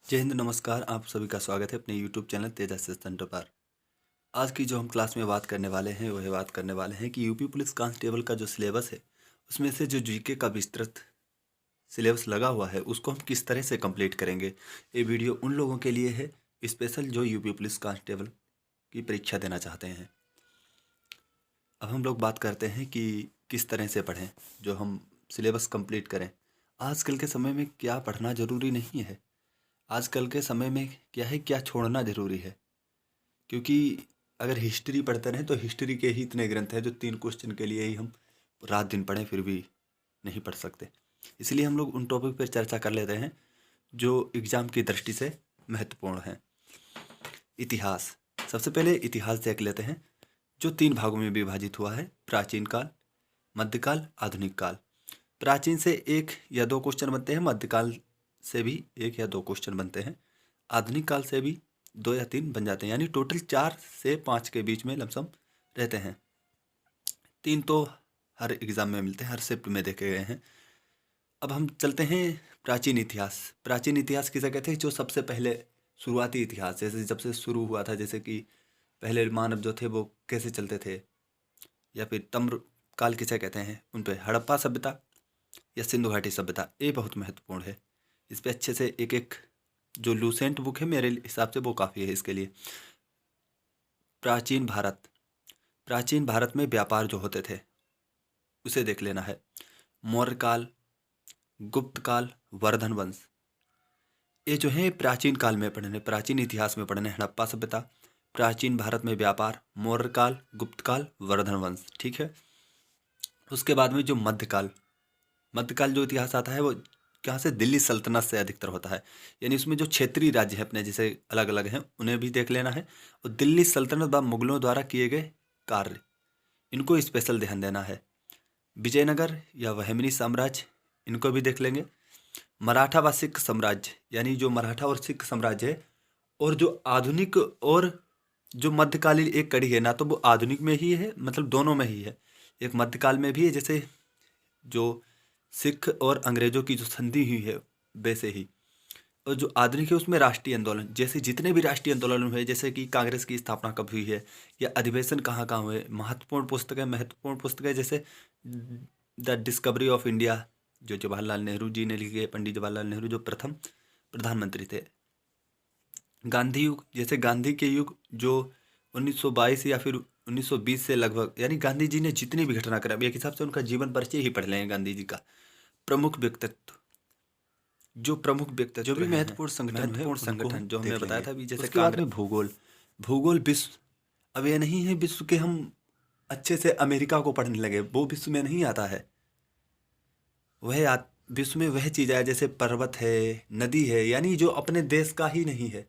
जय हिंद, नमस्कार। आप सभी का स्वागत है अपने YouTube चैनल तेजस सेंटर पर। आज की जो हम क्लास में बात करने वाले हैं वह बात करने वाले हैं कि यूपी पुलिस कांस्टेबल का जो सिलेबस है उसमें से जो जीके का विस्तृत सिलेबस लगा हुआ है उसको हम किस तरह से कंप्लीट करेंगे। ये वीडियो उन लोगों के लिए है स्पेशल जो यूपी पुलिस कांस्टेबल की परीक्षा देना चाहते हैं। अब हम लोग बात करते हैं कि किस तरह से पढ़ें, जो हम सिलेबस कंप्लीट करें। आजकल के समय में क्या पढ़ना ज़रूरी नहीं है, आजकल के समय में क्या है, क्या छोड़ना ज़रूरी है। क्योंकि अगर हिस्ट्री पढ़ते रहें तो हिस्ट्री के ही इतने ग्रंथ हैं जो 3 क्वेश्चन के लिए ही हम रात दिन पढ़ें फिर भी नहीं पढ़ सकते। इसलिए हम लोग उन टॉपिक पर चर्चा कर लेते हैं जो एग्ज़ाम की दृष्टि से महत्वपूर्ण हैं। इतिहास, सबसे पहले इतिहास देख लेते हैं जो 3 भागों में विभाजित हुआ है: प्राचीन काल, मध्यकाल, आधुनिक काल। प्राचीन से 1 या 2 क्वेश्चन बनते हैं, मध्यकाल से भी 1 या 2 क्वेश्चन बनते हैं, आधुनिक काल से भी 2 या 3 बन जाते हैं, यानी टोटल 4 से 5 के बीच में लमसम रहते हैं। 3 तो हर एग्ज़ाम में मिलते हैं, हर शिफ्ट में देखे गए हैं। अब हम चलते हैं प्राचीन इतिहास। प्राचीन इतिहास किसे कहते हैं? जो सबसे पहले शुरुआती इतिहास, जैसे जब से शुरू हुआ था, जैसे कि पहले मानव जो थे वो कैसे चलते थे, या फिर तम्र काल किसे कहते हैं, उन पे हड़प्पा सभ्यता या सिंधु घाटी सभ्यता, ये बहुत महत्वपूर्ण है। इस पे अच्छे से एक एक जो लूसेंट बुक है मेरे हिसाब से वो काफ़ी है इसके लिए। प्राचीन भारत, प्राचीन भारत में व्यापार जो होते थे उसे देख लेना है। मौर्य काल, गुप्त काल, वर्धन वंश, ये जो है प्राचीन काल में पढ़ने, प्राचीन इतिहास में पढ़ने। हड़प्पा सभ्यता, प्राचीन भारत में व्यापार, मौर्य काल, गुप्त काल, वर्धन वंश, ठीक है। उसके बाद में जो मध्यकाल, मध्यकाल जो इतिहास आता है वो कहाँ से? दिल्ली सल्तनत से अधिकतर होता है, यानी उसमें जो क्षेत्रीय राज्य हैं अपने जैसे अलग अलग हैं उन्हें भी देख लेना है, और दिल्ली सल्तनत व मुगलों द्वारा किए गए कार्य, इनको स्पेशल ध्यान देना है। विजयनगर या बहमनी साम्राज्य, इनको भी देख लेंगे। मराठा व सिख साम्राज्य, यानी जो मराठा और सिख साम्राज्य है, और जो आधुनिक और जो मध्यकालीन एक कड़ी है ना, तो वो आधुनिक में ही है, मतलब दोनों में ही है। एक मध्यकाल में भी है, जैसे जो सिख और अंग्रेजों की जो संधि हुई है वैसे ही। और जो आधुनिक है उसमें राष्ट्रीय आंदोलन, जैसे जितने भी राष्ट्रीय आंदोलन हुए, जैसे कि कांग्रेस की स्थापना कब हुई है या अधिवेशन कहाँ कहाँ हुए, महत्वपूर्ण पुस्तकें जैसे द डिस्कवरी ऑफ इंडिया जो जवाहरलाल नेहरू जी ने लिखी है, पंडित जवाहरलाल नेहरू जो प्रथम प्रधानमंत्री थे। गांधी युग, जैसे गांधी के युग जो 1922 या फिर 1920 से लगभग, यानी गांधी जी ने जितनी भी घटना करा, एक हिसाब से उनका जीवन परिचय ही पढ़ लें गांधी जी का। प्रमुख व्यक्तित्व, जो प्रमुख व्यक्तित्व जो भी महत्वपूर्ण संगठन है महत्वपूर्ण उनको संगठन हम जो हमने देख बताया लेंगे। था अभी, जैसे उसके बाद में भूगोल, भूगोल विश्व, अब ये नहीं है विश्व के हम अच्छे से अमेरिका को पढ़ने लगे, वो विश्व में नहीं आता है। विश्व में वह चीज़ है जैसे पर्वत है, नदी है, यानी जो अपने देश का ही नहीं है,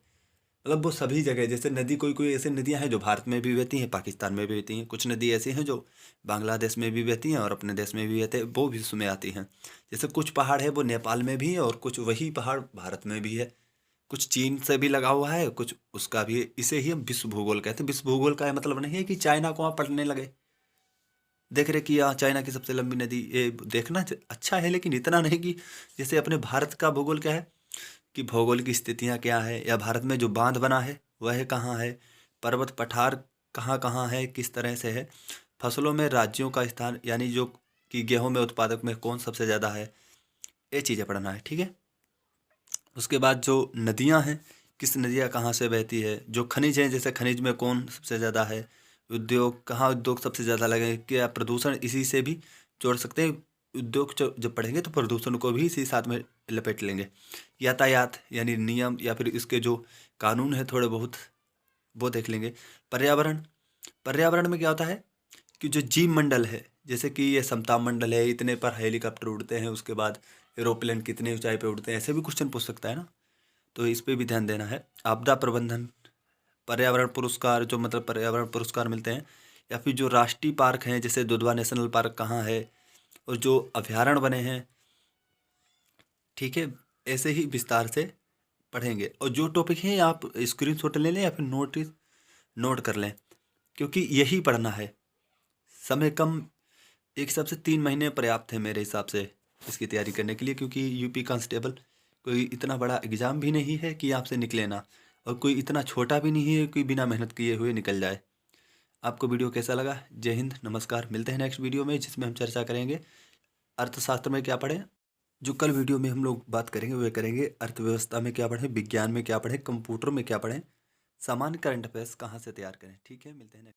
मतलब वो सभी जगह। जैसे नदी, कोई कोई ऐसी नदियां हैं जो भारत में भी बहती हैं, पाकिस्तान में भी बहती हैं, कुछ नदी ऐसी हैं जो बांग्लादेश में भी बहती हैं और अपने देश में भी बहते हैं, वो विश्व में आती हैं। जैसे कुछ पहाड़ है वो नेपाल में भी है और कुछ वही पहाड़ भारत में भी है, कुछ चीन से भी लगा हुआ है, कुछ उसका भी है। इसे ही हम विश्व भूगोल कहते हैं। विश्व भूगोल का मतलब नहीं है कि चाइना को आप पढ़ने लगे, देख रहे कि यहाँ चाइना की सबसे लंबी नदी, ये देखना अच्छा है, लेकिन इतना नहीं कि जैसे अपने भारत का भूगोल क्या है कि भौगोलिक स्थितियाँ क्या है, या भारत में जो बांध बना है वह कहाँ है, पर्वत पठार कहाँ कहाँ है, किस तरह से है, फसलों में राज्यों का स्थान, यानी जो कि गेहूं में उत्पादक में कौन सबसे ज़्यादा है, ये चीज़ें पढ़ना है, ठीक है। उसके बाद जो नदियाँ हैं, किस नदियाँ कहाँ से बहती है, जो खनिज हैं, जैसे खनिज में कौन सबसे ज़्यादा है, उद्योग कहाँ उद्योग सबसे ज़्यादा लगे, क्या प्रदूषण, इसी से भी जोड़ सकते हैं। उद्योग जब पढ़ेंगे तो प्रदूषण को भी इसी साथ में लपेट लेंगे। यातायात यानी नियम या फिर इसके जो कानून है थोड़े बहुत, वो देख लेंगे। पर्यावरण, पर्यावरण में क्या होता है कि जो जीव मंडल है, जैसे कि ये समताप मंडल है, इतने पर हेलीकॉप्टर उड़ते हैं, उसके बाद एरोप्लेन कितने ऊंचाई पे उड़ते हैं, ऐसे भी क्वेश्चन पूछ सकता है ना, तो इस पे भी ध्यान देना है। आपदा प्रबंधन, पर्यावरण पुरस्कार, जो मतलब पर्यावरण पुरस्कार मिलते हैं, या फिर जो राष्ट्रीय पार्क हैं, जैसे दुधवा नेशनल पार्क कहाँ है, और जो अभ्यारण्य बने हैं, ठीक है, ऐसे ही विस्तार से पढ़ेंगे। और जो टॉपिक हैं आप स्क्रीनशॉट ले लें या फिर नोट कर लें, क्योंकि यही पढ़ना है। समय कम, एक हिसाब से 3 महीने पर्याप्त है मेरे हिसाब से इसकी तैयारी करने के लिए, क्योंकि यूपी कांस्टेबल कोई इतना बड़ा एग्ज़ाम भी नहीं है कि आपसे निकले ना, और कोई इतना छोटा भी नहीं है कि बिना मेहनत किए हुए निकल जाए। आपको वीडियो कैसा लगा? जय हिंद, नमस्कार। मिलते हैं नेक्स्ट वीडियो में, जिसमें हम चर्चा करेंगे अर्थशास्त्र में क्या पढ़ें। जो कल वीडियो में हम लोग बात करेंगे वे करेंगे अर्थव्यवस्था में क्या पढ़ें, विज्ञान में क्या पढ़ें, कंप्यूटर में क्या पढ़ें, सामान्य करंट अफेयर्स कहाँ से तैयार करें। ठीक है, मिलते हैं।